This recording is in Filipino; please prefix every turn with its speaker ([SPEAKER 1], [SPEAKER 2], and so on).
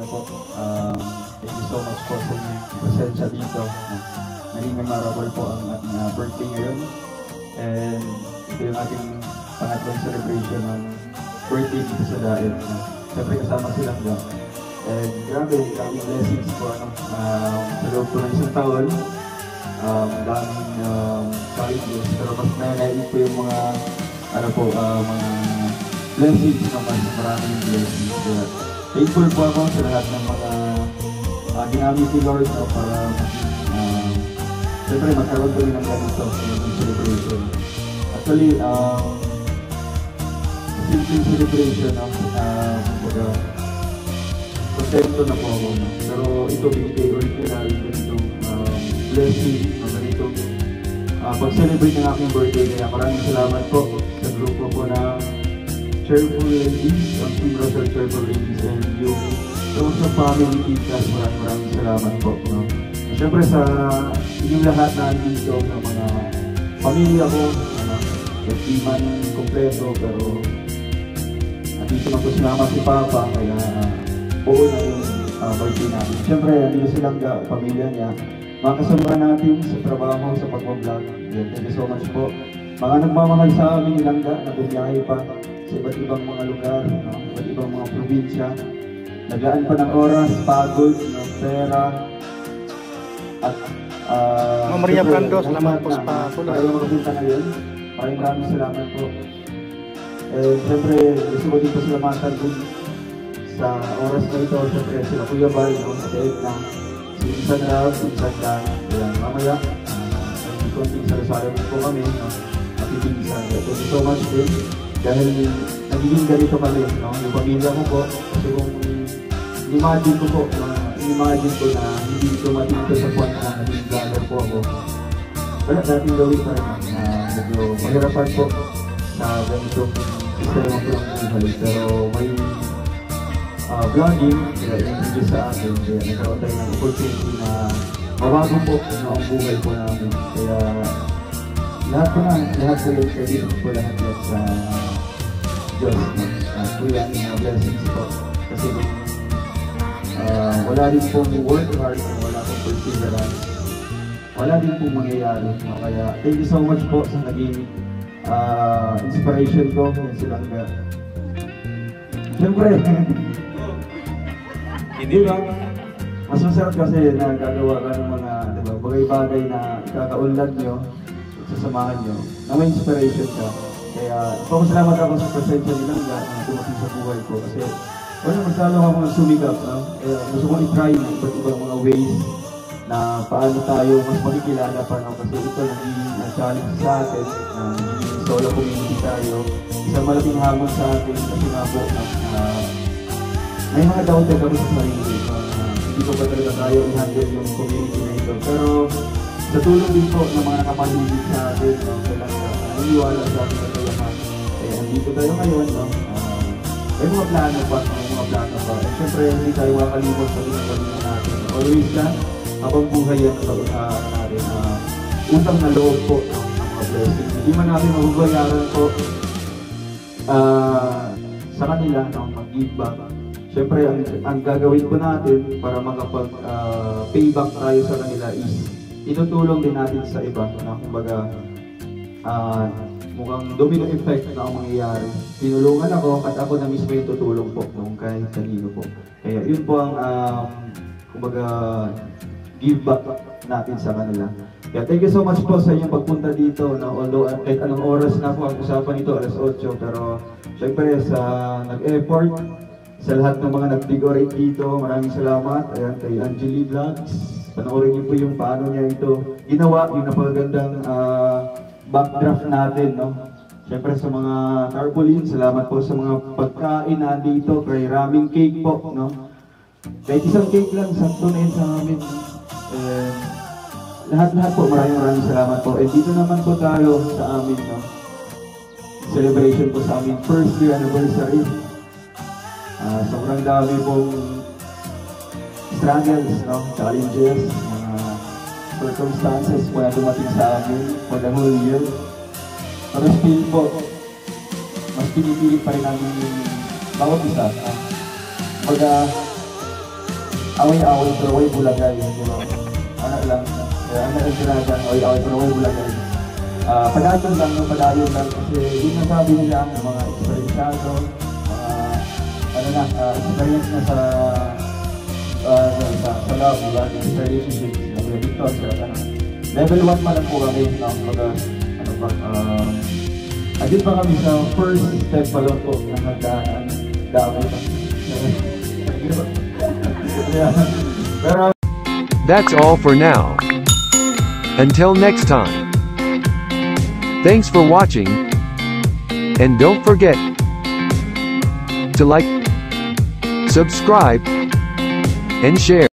[SPEAKER 1] ano po, thank you so much po sa inyong presensya dito. Naging memorable po ang ating birthday ngayon. And ito yung ating pangatlong celebration ng birthday dito sa Daet. Siyempre kasama silang dyan. And grabe, daming blessings po sa loob po ng isang taon. Daming challenges, pero mas nanaig po yung mga mga blessings na mas maraming blessings. Kaya thankful po ako sa lahat ng mga ginamit ni Lord para siyempre magkaroon kami ng ganito ng celebration. Actually, simple celebration kontento na po ako. Pero ito binigay ulit nila ganitong blessing na ganito pag-celebrate ng aking birthday. Kaya maraming salamat po sa grupo po na Cheerful Ladies, ang Team Rosal Cheerful Ladies, and yung sa family Titas, maraming salamat po. Siyempre sa inyong lahat na andito, sa mga pamilya ko, hindi man kompleto, pero andito man po sinama si Papa, kaya buo na yung birthday natin. Siyempre, andito silang pamilya niya, mga kasama natin sa trabaho, sa pag-vlog. Thank you so much po. Mga nagmamahal sa amin, Ilangga, na bumiyahe pa sa iba't ibang mga lugar, iba't ibang mga probinsya. Naglaan pa ng oras, pagod, pera, at
[SPEAKER 2] Maria Brando, salamat po sa patuloy.
[SPEAKER 1] Para yung magpunta ngayon, maraming salamat po. Siyempre, gusto ko din pasalamatan dun sa oras na ito, siyempre sila Kuya Bal, sa Daet na si Insan Rab, Insan Dan, kaya mamaya, may konting salasalaman po kami, mapipinsan. Thank you so much din, dahil nagiging ganito kami, yung pamilya ko po, kasi kung imagine ko po na hindi dumating ito sa point na naging vlogger po ako. Wala natin gawin pa rin. Medyo mahirapan po sa ganitong sistema po ng buhay. Pero may vlogging, i-introduce sa akin. Kaya nagkaroon tayo ng opportunity na mabago po ang buhay po namin. Kaya lahat po yung credit po lahat sa Diyos. Po yan yung blessings po. Kasi wala din pong work hard, wala pong perseverance, wala din pong mangyayari. Kaya thank you so much po sa naging inspiration ko yung silang siyempre hindi ba? Mas masarap kasi na gagawa ka ng mga bagay-bagay na ikakaunlad nyo, sasamahan nyo, na may inspiration ka. Kaya salamat ako sa presensya nilang na tumating sa buhay ko kasi magsalo ako ng sumigap, kaya gusto ko i-try ng iba't ibang mga ways na paano tayo mas makikilala pa, kasi ito naging challenge sa atin, naging solo community tayo, isang malaking hamon sa atin kasi nga po, may mga doubt kami sa sarili, hindi ko pa talaga tayo i-handle yung community na ito, pero sa tulong din po ng mga nakapaligid sa atin, naniniwala sa atin na tayo kaya andito tayo ngayon, may mga plano pa. And syempre, hindi tayo makalimot sa ginagawa natin. Always ka, habang buhay yan natin. Utang na loob po ng mga blessings. Hindi man natin mabubayaran po sa kanila, mag-give back. Syempre, ang gagawin po natin para makapag-payback tayo sa kanila is itutulong din natin sa iba. Kumbaga, mukhang domino effect na ang mangyayari. Tinulungan ako at ako na mismo yung tutulong po nung kahit kanino po. Kaya yun po ang kumbaga give back natin sa kanila. Kaya thank you so much po sa inyong pagpunta dito. Although kahit anong oras na po ang usapan ito, alas 8, pero syempre sa nag-effort, sa lahat ng mga nag-decorate dito, maraming salamat. Ayan, kay Angeli Vlogs. Panoorin niyo po yung paano niya ito ginawa, yung napagandang backdraft natin, Siyempre sa mga tarpaulin, salamat po sa mga pagkain na dito, kay Raming Cake po, Kahit isang cake lang, sakto na yun sa amin, Lahat-lahat po, maraming salamat po. Dito naman po tayo sa amin, celebration po sa amin, first year anniversary. Sobrang dami pong struggles, challenges, circumstances po na dumating sa amin for the whole year. Pero still po, mas pinipili pa rin namin yung bawat isa. away-away pero way bulagay, di ba? Ano lang, kaya ang nagkiragan, away-away pero way bulagay. Padayon lang kasi yun ang sabi nila ang mga eksperyensado, experience na sa love, diba? Sa relationship, dito, level 1 pa lang po kami, andun pa kami sa first step pa lang po ng hagdaan, dami pa. Pero,
[SPEAKER 3] That's all for now. Until next time. Thanks for watching. And don't forget to like, subscribe, and share.